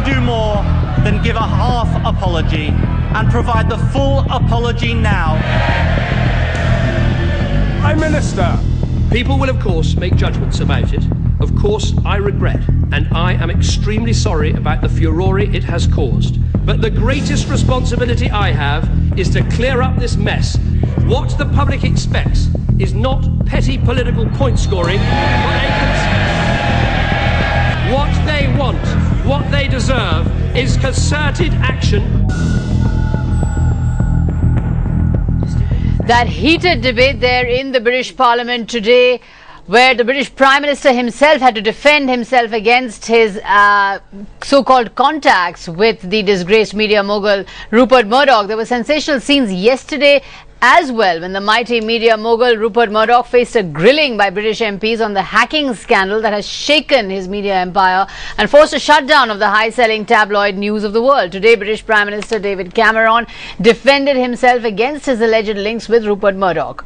do more than give a half apology and provide the full apology now. Prime Minister. People will, of course, make judgments about it. Of course, I regret, and I am extremely sorry about the furore it has caused. But the greatest responsibility I have is to clear up this mess. What the public expects is not petty political point scoring, what they want, what they deserve, is concerted action. That heated debate there in the British Parliament today, where the British Prime Minister himself had to defend himself against his so-called contacts with the disgraced media mogul Rupert Murdoch. There were sensational scenes yesterday as well when the mighty media mogul Rupert Murdoch faced a grilling by British MPs on the hacking scandal that has shaken his media empire and forced a shutdown of the high-selling tabloid News of the World. Today, British Prime Minister David Cameron defended himself against his alleged links with Rupert Murdoch.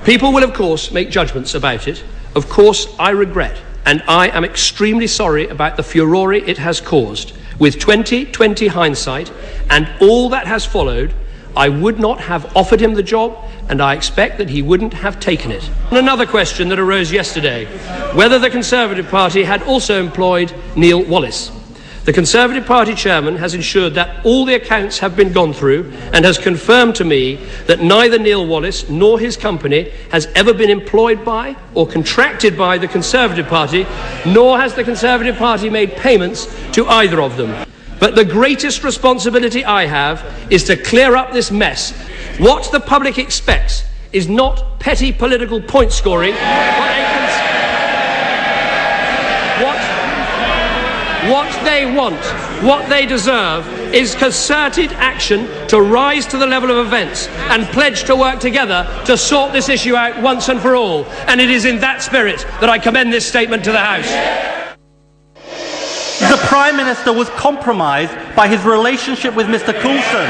People will, of course, make judgments about it. Of course, I regret, and I am extremely sorry about the furore it has caused. With 20/20 hindsight and all that has followed, I would not have offered him the job, and I expect that he wouldn't have taken it. And another question that arose yesterday, whether the Conservative Party had also employed Neil Wallis. The Conservative Party chairman has ensured that all the accounts have been gone through and has confirmed to me that neither Neil Wallis nor his company has ever been employed by or contracted by the Conservative Party, nor has the Conservative Party made payments to either of them. But the greatest responsibility I have is to clear up this mess. What the public expects is not petty political point scoring, what they want, what they deserve, is concerted action to rise to the level of events and pledge to work together to sort this issue out once and for all. And it is in that spirit that I commend this statement to the House. The Prime Minister was compromised by his relationship with Mr. Coulson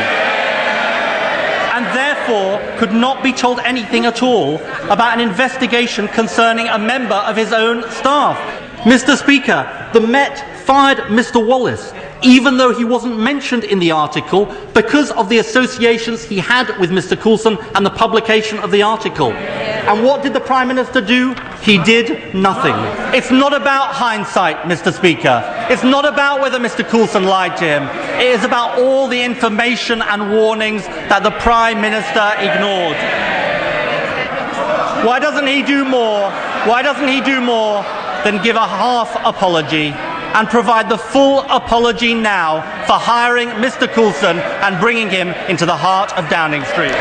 and therefore could not be told anything at all about an investigation concerning a member of his own staff. Mr. Speaker, the Met fired Mr. Wallis, even though he wasn't mentioned in the article, because of the associations he had with Mr. Coulson and the publication of the article. And what did the Prime Minister do? He did nothing. It's not about hindsight, Mr. Speaker. It's not about whether Mr. Coulson lied to him. It is about all the information and warnings that the Prime Minister ignored. Why doesn't he do more? Why doesn't he do more than give a half apology and provide the full apology now for hiring Mr. Coulson and bringing him into the heart of Downing Street?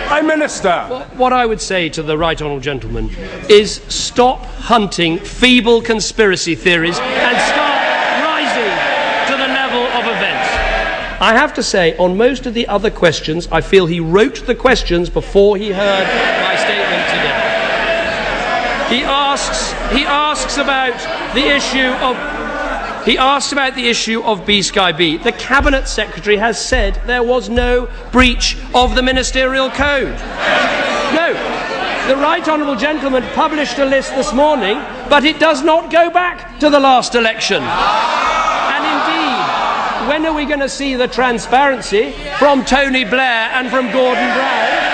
Prime Minister. What I would say to the right honourable gentleman is stop hunting feeble conspiracy theories and start rising to the level of events. I have to say, on most of the other questions, I feel he wrote the questions before he heard my statement today. He asks about the issue of B-Sky B. The Cabinet Secretary has said there was no breach of the Ministerial Code. No. The Right Honourable Gentleman published a list this morning, but it does not go back to the last election. And indeed, when are we going to see the transparency from Tony Blair and from Gordon Brown